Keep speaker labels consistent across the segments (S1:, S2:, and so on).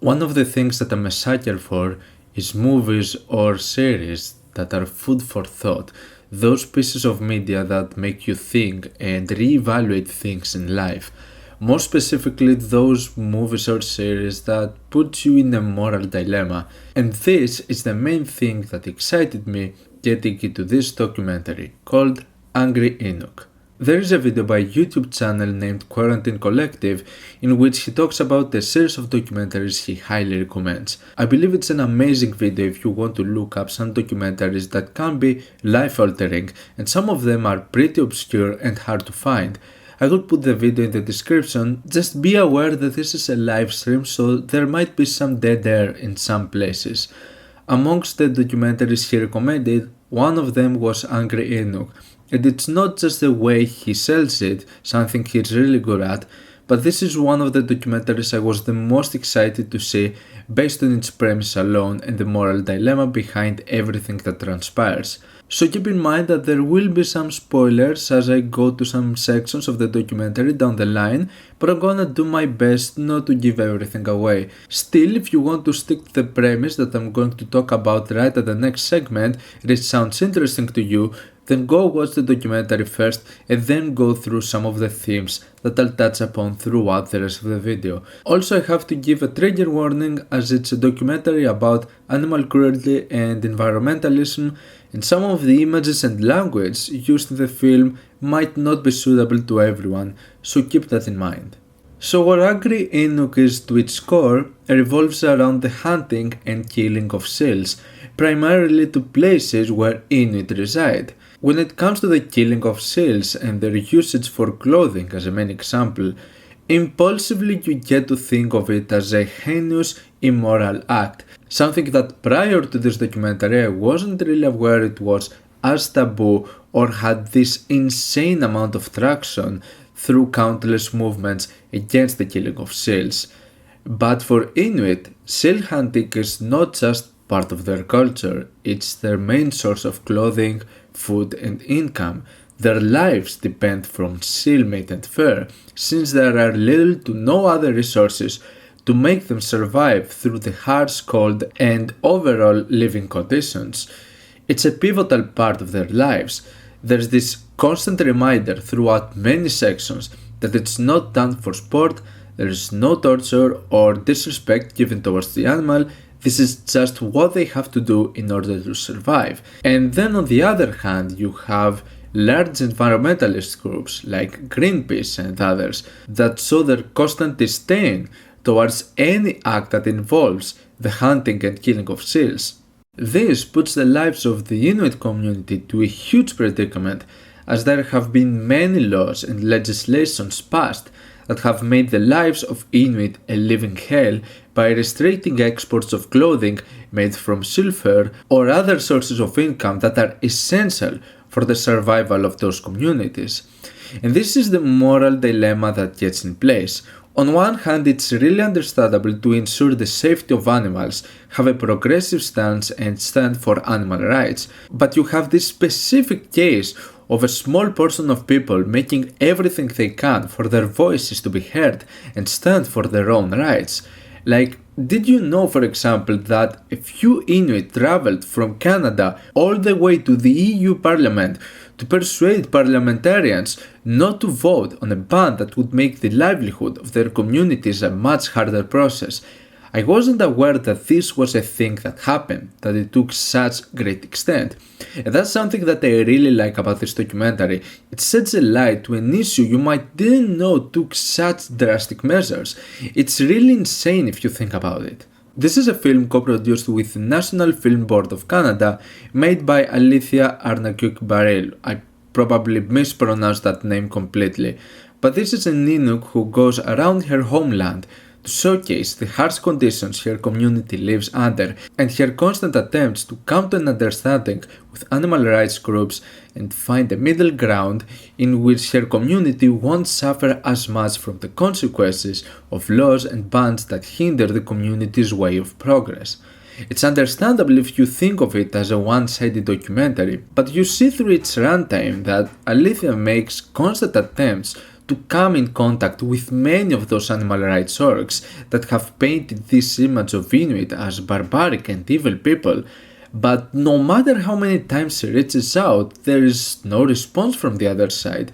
S1: One of the things that I'm a sucker for is movies or series that are food for thought, those pieces of media that make you think and reevaluate things in life. More specifically, those movies or series that put you in a moral dilemma. And this is the main thing that excited me getting into this documentary called Angry Inuk. There is a video by a YouTube channel named Quarantine Collective in which he talks about a series of documentaries he highly recommends. I believe it's an amazing video if you want to look up some documentaries that can be life-altering, and some of them are pretty obscure and hard to find. I will put the video in the description. Just be aware that this is a live stream, so there might be some dead air in some places. Amongst the documentaries he recommended, one of them was Angry Inuk. And it's not just the way he sells it, something he's really good at, but this is one of the documentaries I was the most excited to see based on its premise alone and the moral dilemma behind everything that transpires. So keep in mind that there will be some spoilers as I go to some sections of the documentary down the line, but I'm gonna do my best not to give everything away. Still, if you want to stick to the premise that I'm going to talk about right at the next segment and it sounds interesting to you, then go watch the documentary first and then go through some of the themes that I'll touch upon throughout the rest of the video. Also, I have to give a trigger warning as it's a documentary about animal cruelty and environmentalism, and some of the images and language used in the film might not be suitable to everyone, so keep that in mind. So what Angry Inuk is to its core revolves around the hunting and killing of seals, primarily to places where Inuit reside. When it comes to the killing of seals and their usage for clothing as a main example, impulsively you get to think of it as a heinous, immoral act, something that prior to this documentary I wasn't really aware it was as taboo or had this insane amount of traction through countless movements against the killing of seals. But for Inuit, seal hunting is not just part of their culture, it's their main source of clothing, food and income. Their lives depend from seal meat and fur, since there are little to no other resources to make them survive through the harsh cold and overall living conditions. It's a pivotal part of their lives. There's this constant reminder throughout many sections that it's not done for sport, there is no torture or disrespect given towards the animal. This is just what they have to do in order to survive. And then on the other hand, you have large environmentalist groups like Greenpeace and others that show their constant disdain towards any act that involves the hunting and killing of seals. This puts the lives of the Inuit community to a huge predicament, as there have been many laws and legislations passed that have made the lives of Inuit a living hell by restricting exports of clothing made from seal fur or other sources of income that are essential for the survival of those communities. And this is the moral dilemma that gets in place. On one hand, it's really understandable to ensure the safety of animals, have a progressive stance and stand for animal rights, but you have this specific case of a small portion of people making everything they can for their voices to be heard and stand for their own rights. Like, did you know, for example, that a few Inuit traveled from Canada all the way to the EU Parliament to persuade parliamentarians not to vote on a ban that would make the livelihood of their communities a much harder process? I wasn't aware that this was a thing that happened, that it took such great extent. And that's something that I really like about this documentary. It sheds a light to an issue you might didn't know took such drastic measures. It's really insane if you think about it. This is a film co-produced with the National Film Board of Canada, made by Alethea Arnaquq-Baril. I probably mispronounced that name completely. But this is an Inuk who goes around her homeland to showcase the harsh conditions her community lives under and her constant attempts to come to an understanding with animal rights groups and find a middle ground in which her community won't suffer as much from the consequences of laws and bans that hinder the community's way of progress. It's understandable if you think of it as a one-sided documentary, but you see through its runtime that Alethea makes constant attempts to to come in contact with many of those animal rights orgs that have painted this image of Inuit as barbaric and evil people, but no matter how many times she reaches out, there is no response from the other side.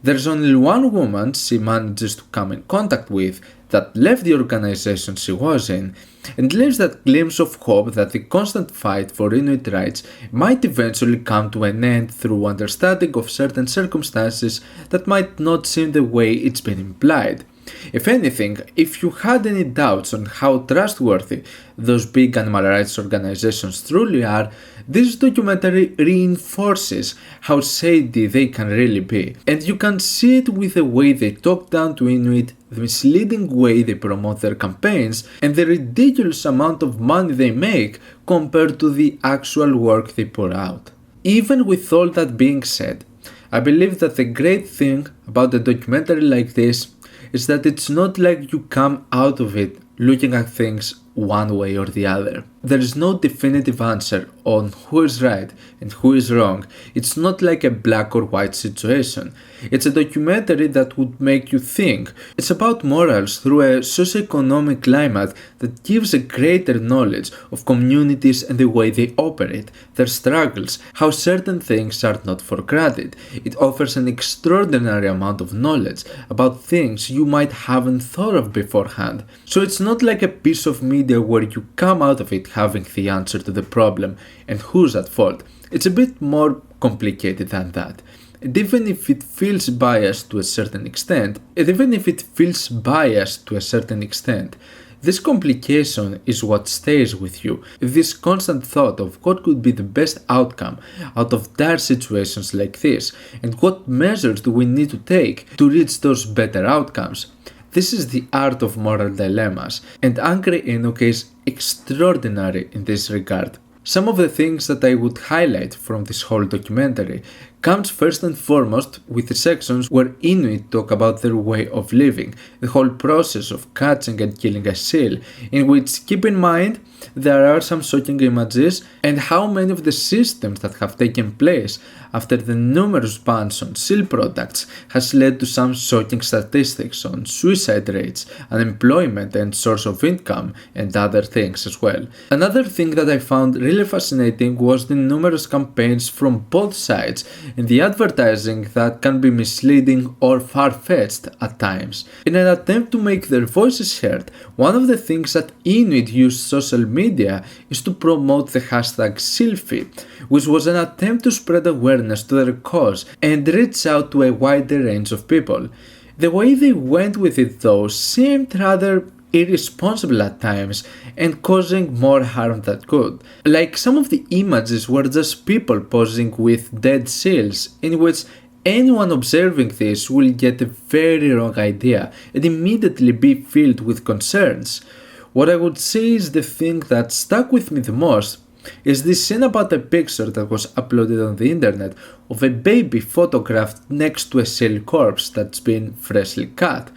S1: There's only one woman she manages to come in contact with that left the organization she was in, and leaves that glimpse of hope that the constant fight for Inuit rights might eventually come to an end through understanding of certain circumstances that might not seem the way it's been implied. If anything, if you had any doubts on how trustworthy those big animal rights organizations truly are, this documentary reinforces how shady they can really be, and you can see it with the way they talk down to Inuit, the misleading way they promote their campaigns, and the ridiculous amount of money they make compared to the actual work they pour out. Even with all that being said, I believe that the great thing about a documentary like this is that it's not like you come out of it looking at things one way or the other. There is no definitive answer on who is right and who is wrong. It's not like a black or white situation. It's a documentary that would make you think. It's about morals through a socioeconomic climate that gives a greater knowledge of communities and the way they operate, their struggles, how certain things are not for granted. It offers an extraordinary amount of knowledge about things you might haven't thought of beforehand. So it's not like a piece of media where you come out of it having the answer to the problem and who's at fault. It's a bit more complicated than that. And even if it feels biased to a certain extent, this complication is what stays with you. This constant thought of what could be the best outcome out of dire situations like this, and what measures do we need to take to reach those better outcomes. This is the art of moral dilemmas, and Angry Inuk is extraordinary in this regard. Some of the things that I would highlight from this whole documentary comes first and foremost with the sections where Inuit talk about their way of living, the whole process of catching and killing a seal, in which, keep in mind, there are some shocking images, and how many of the systems that have taken place after the numerous bans on seal products has led to some shocking statistics on suicide rates, unemployment and source of income, and other things as well. Another thing that I found really fascinating was the numerous campaigns from both sides and the advertising that can be misleading or far-fetched at times. In an attempt to make their voices heard, one of the things that Inuit used social media is to promote the hashtag Silfi, which was an attempt to spread awareness to their cause and reach out to a wider range of people. The way they went with it though seemed rather irresponsible at times and causing more harm than good. Like some of the images were just people posing with dead seals, in which anyone observing this will get a very wrong idea and immediately be filled with concerns. What I would say is the thing that stuck with me the most is this scene about a picture that was uploaded on the internet of a baby photographed next to a seal corpse that's been freshly cut.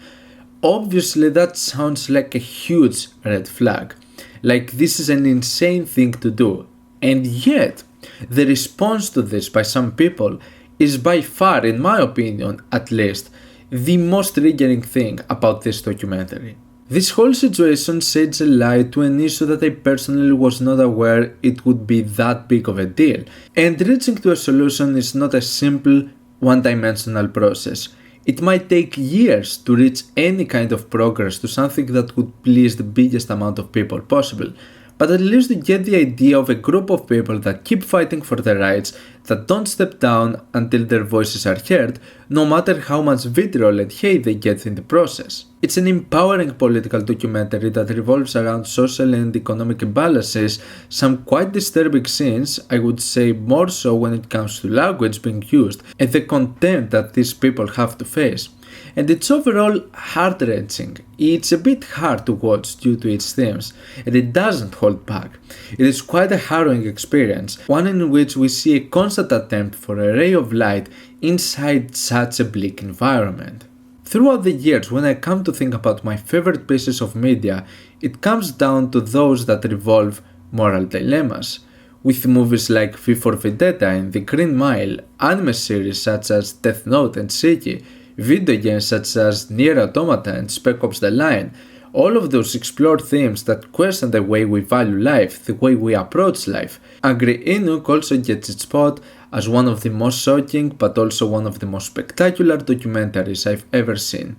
S1: Obviously that sounds like a huge red flag, like this is an insane thing to do, and yet the response to this by some people is by far, in my opinion at least, the most triggering thing about this documentary. This whole situation sheds a light to an issue that I personally was not aware it would be that big of a deal, and reaching to a solution is not a simple one-dimensional process. It might take years to reach any kind of progress to something that would please the biggest amount of people possible, but at least you get the idea of a group of people that keep fighting for their rights, that don't step down until their voices are heard, no matter how much vitriol and hate they get in the process. It's an empowering political documentary that revolves around social and economic imbalances, some quite disturbing scenes, I would say more so when it comes to language being used, and the content that these people have to face. And it's overall heart-wrenching. It's a bit hard to watch due to its themes, and it doesn't hold back. It is quite a harrowing experience, one in which we see a constant attempt for a ray of light inside such a bleak environment. Throughout the years, when I come to think about my favorite pieces of media, it comes down to those that revolve moral dilemmas. With movies like V for Vendetta and The Green Mile, anime series such as Death Note and Shiki, Video games such as Nier Automata and Spec Ops The Line, all of those explore themes that question the way we value life, the way we approach life. Angry Inuk also gets its spot as one of the most shocking but also one of the most spectacular documentaries I've ever seen.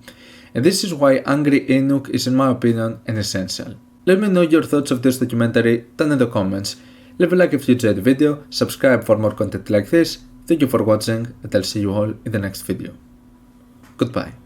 S1: And this is why Angry Inuk is, in my opinion, an essential. Let me know your thoughts of this documentary down in the comments. Leave a like if you enjoyed the video, subscribe for more content like this. Thank you for watching, and I'll see you all in the next video. Goodbye.